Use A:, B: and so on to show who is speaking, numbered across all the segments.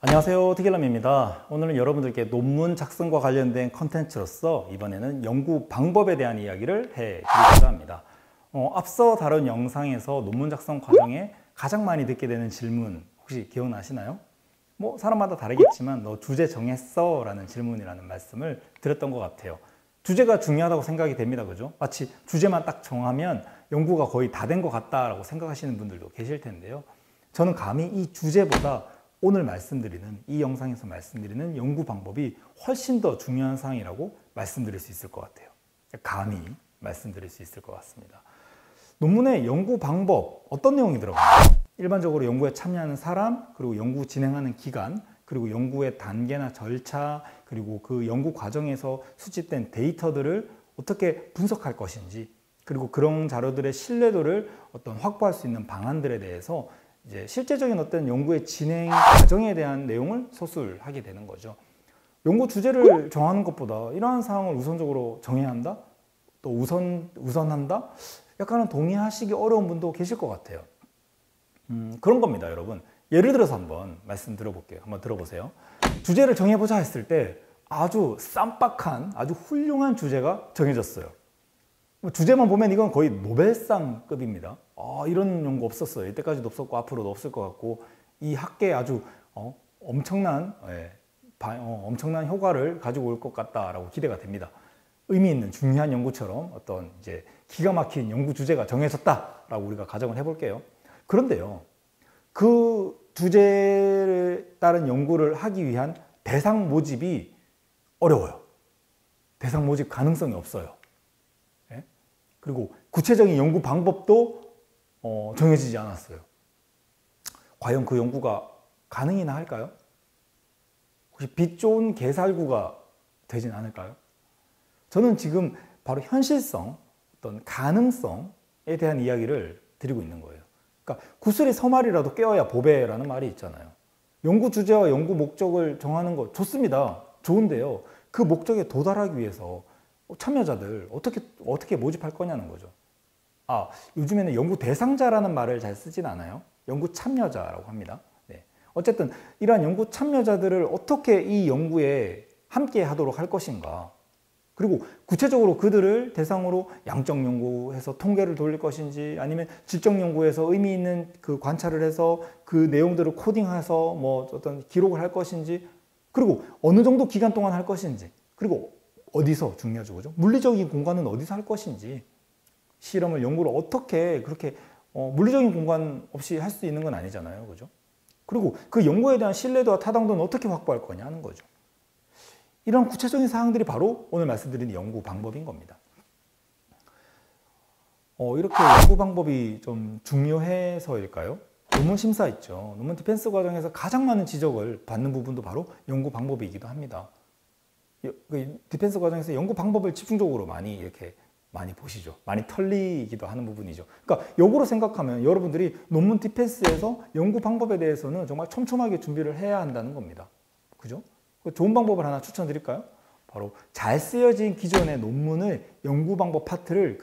A: 안녕하세요, 티겔람입니다. 오늘은 여러분들께 논문 작성과 관련된 컨텐츠로서 이번에는 연구 방법에 대한 이야기를 해드리고자 합니다. 앞서 다룬 영상에서 논문 작성 과정에 가장 많이 듣게 되는 질문 혹시 기억나시나요? 사람마다 다르겠지만 너 주제 정했어? 라는 질문이라는 말씀을 드렸던 것 같아요. 주제가 중요하다고 생각이 됩니다. 그죠? 마치 주제만 딱 정하면 연구가 거의 다 된 것 같다라고 생각하시는 분들도 계실 텐데요. 저는 감히 이 주제보다 오늘 말씀드리는 이 영상에서 말씀드리는 연구 방법이 훨씬 더 중요한 사항이라고 말씀드릴 수 있을 것 같아요. 감히 말씀드릴 수 있을 것 같습니다. 논문의 연구 방법 어떤 내용이 들어가나요? 일반적으로 연구에 참여하는 사람, 그리고 연구 진행하는 기간, 그리고 연구의 단계나 절차, 그리고 그 연구 과정에서 수집된 데이터들을 어떻게 분석할 것인지, 그리고 그런 자료들의 신뢰도를 확보할 수 있는 방안들에 대해서 이제 실제적인 어떤 연구의 진행 과정에 대한 내용을 서술하게 되는 거죠. 연구 주제를 정하는 것보다 이러한 사항을 우선적으로 정해야 한다? 또 우선한다? 약간은 동의하시기 어려운 분도 계실 것 같아요. 그런 겁니다, 여러분. 예를 들어서 한번 말씀 드려볼게요. 한번 들어보세요. 주제를 정해보자 했을 때 아주 쌈박한, 아주 훌륭한 주제가 정해졌어요. 주제만 보면 이건 거의 노벨상급입니다. 이런 연구 없었어요. 이때까지도 없었고 앞으로도 없을 것 같고 이 학계에 아주 엄청난 효과를 가지고 올 것 같다라고 기대가 됩니다. 의미 있는 중요한 연구처럼 어떤 이제 기가 막힌 연구 주제가 정해졌다라고 우리가 가정을 해볼게요. 그런데요, 그 주제에 따른 연구를 하기 위한 대상 모집이 어려워요. 대상 모집 가능성이 없어요. 그리고 구체적인 연구 방법도 정해지지 않았어요. 과연 그 연구가 가능이나 할까요? 혹시 빛 좋은 개살구가 되진 않을까요? 저는 지금 바로 현실성, 어떤 가능성에 대한 이야기를 드리고 있는 거예요. 그러니까 구슬이 서말이라도 깨어야 보배라는 말이 있잖아요. 연구 주제와 연구 목적을 정하는 거 좋습니다. 좋은데요. 그 목적에 도달하기 위해서 참여자들 어떻게 모집할 거냐는 거죠. 요즘에는 연구 대상자라는 말을 잘 쓰진 않아요. 연구 참여자라고 합니다. 네. 어쨌든 이러한 연구 참여자들을 어떻게 이 연구에 함께 하도록 할 것인가, 그리고 구체적으로 그들을 대상으로 양적 연구해서 통계를 돌릴 것인지, 아니면 질적 연구에서 의미 있는 그 관찰을 해서 그 내용들을 코딩해서 어떤 기록을 할 것인지, 그리고 어느 정도 기간 동안 할 것인지, 그리고 어디서 중요하죠, 그죠? 물리적인 공간은 어디서 할 것인지, 실험을 연구를 어떻게 그렇게 물리적인 공간 없이 할 수 있는 건 아니잖아요, 그죠? 그리고 그 연구에 대한 신뢰도와 타당도는 어떻게 확보할 거냐 하는 거죠. 이런 구체적인 사항들이 바로 오늘 말씀드린 연구 방법인 겁니다. 이렇게 연구 방법이 좀 중요해서일까요? 논문 심사 있죠. 논문 디펜스 과정에서 가장 많은 지적을 받는 부분도 바로 연구 방법이기도 합니다. 디펜스 과정에서 연구 방법을 집중적으로 많이 보시죠. 많이 털리기도 하는 부분이죠. 그러니까 역으로 생각하면 여러분들이 논문 디펜스에서 연구 방법에 대해서는 정말 촘촘하게 준비를 해야 한다는 겁니다. 그죠? 좋은 방법을 하나 추천드릴까요? 바로 잘 쓰여진 기존의 논문의 연구 방법 파트를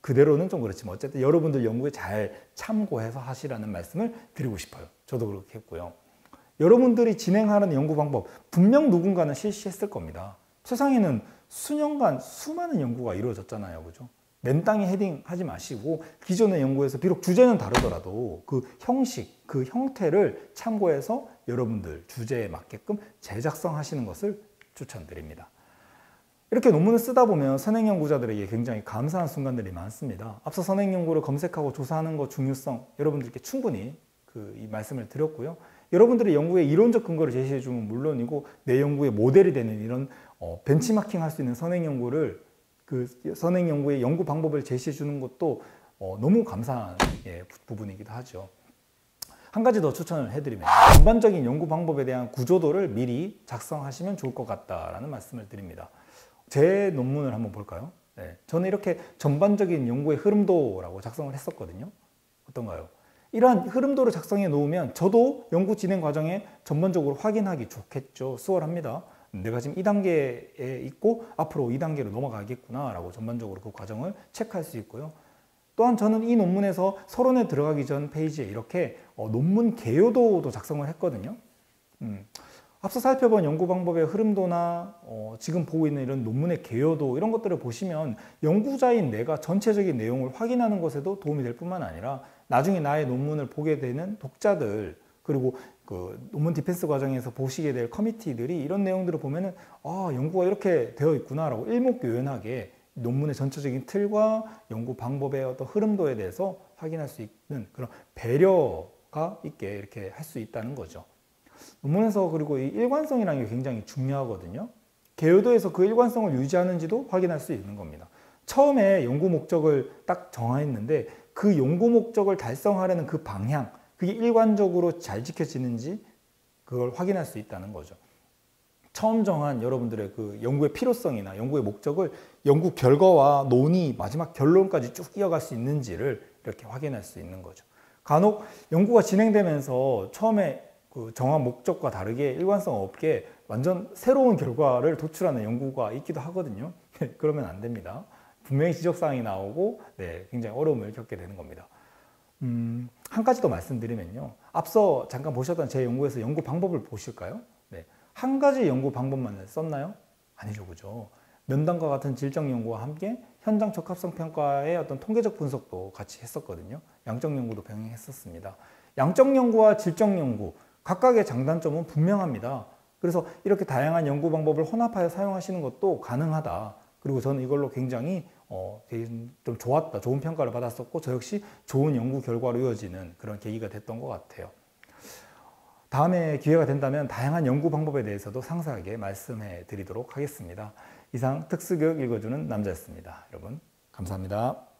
A: 그대로는 좀 그렇지만 어쨌든 여러분들 연구에 잘 참고해서 하시라는 말씀을 드리고 싶어요. 저도 그렇게 했고요. 여러분들이 진행하는 연구 방법 분명 누군가는 실시했을 겁니다. 세상에는 수년간 수많은 연구가 이루어졌잖아요, 그죠? 맨땅에 헤딩하지 마시고 기존의 연구에서 비록 주제는 다르더라도 그 형식, 그 형태를 참고해서 여러분들 주제에 맞게끔 재작성하시는 것을 추천드립니다. 이렇게 논문을 쓰다 보면 선행연구자들에게 굉장히 감사한 순간들이 많습니다. 앞서 선행연구를 검색하고 조사하는 것 중요성 여러분들께 충분히 이 말씀을 드렸고요. 여러분들이 연구의 이론적 근거를 제시해 주면 물론이고 내 연구의 모델이 되는 이런 벤치마킹 할 수 있는 선행연구를 선행연구의 연구 방법을 제시해 주는 것도 너무 감사한 부분이기도 하죠. 한 가지 더 추천을 해드리면 전반적인 연구 방법에 대한 구조도를 미리 작성하시면 좋을 것 같다라는 말씀을 드립니다. 제 논문을 한번 볼까요? 네, 저는 이렇게 전반적인 연구의 흐름도라고 작성을 했었거든요. 어떤가요? 이러한 흐름도를 작성해 놓으면 저도 연구 진행 과정에 전반적으로 확인하기 좋겠죠. 수월합니다. 내가 지금 2단계에 있고 앞으로 2단계로 넘어가겠구나 라고 전반적으로 그 과정을 체크할 수 있고요. 또한 저는 이 논문에서 서론에 들어가기 전 페이지에 이렇게 논문 개요도도 작성을 했거든요. 앞서 살펴본 연구 방법의 흐름도나 지금 보고 있는 이런 논문의 개요도 이런 것들을 보시면 연구자인 내가 전체적인 내용을 확인하는 것에도 도움이 될 뿐만 아니라 나중에 나의 논문을 보게 되는 독자들 그리고 그 논문 디펜스 과정에서 보시게 될 커미티들이 이런 내용들을 보면은 연구가 이렇게 되어 있구나라고 일목요연하게 논문의 전체적인 틀과 연구 방법의 어떤 흐름도에 대해서 확인할 수 있는 그런 배려가 있게 이렇게 할 수 있다는 거죠. 논문에서 그리고 이 일관성이라는 게 굉장히 중요하거든요. 개요도에서 그 일관성을 유지하는지도 확인할 수 있는 겁니다. 처음에 연구 목적을 딱 정했는데 그 연구 목적을 달성하려는 그 방향, 그게 일관적으로 잘 지켜지는지 그걸 확인할 수 있다는 거죠. 처음 정한 여러분들의 그 연구의 필요성이나 연구의 목적을 연구 결과와 논의, 마지막 결론까지 쭉 이어갈 수 있는지를 이렇게 확인할 수 있는 거죠. 간혹 연구가 진행되면서 처음에 그 정한 목적과 다르게 일관성 없게 완전 새로운 결과를 도출하는 연구가 있기도 하거든요. 그러면 안 됩니다. 분명히 지적사항이 나오고 굉장히 어려움을 겪게 되는 겁니다. 한 가지 더 말씀드리면요. 앞서 잠깐 보셨던 제 연구에서 연구 방법을 보실까요? 한 가지 연구 방법만 썼나요? 아니죠, 그죠? 면담과 같은 질적 연구와 함께 현장 적합성 평가의 어떤 통계적 분석도 같이 했었거든요. 양적 연구도 병행했었습니다. 양적 연구와 질적 연구 각각의 장단점은 분명합니다. 그래서 이렇게 다양한 연구 방법을 혼합하여 사용하시는 것도 가능하다. 그리고 저는 이걸로 굉장히 되게 좀 좋았다, 좋은 평가를 받았었고 저 역시 좋은 연구 결과로 이어지는 그런 계기가 됐던 것 같아요. 다음에 기회가 된다면 다양한 연구 방법에 대해서도 상세하게 말씀해 드리도록 하겠습니다. 이상 특수교육 읽어주는 남자였습니다. 여러분 감사합니다.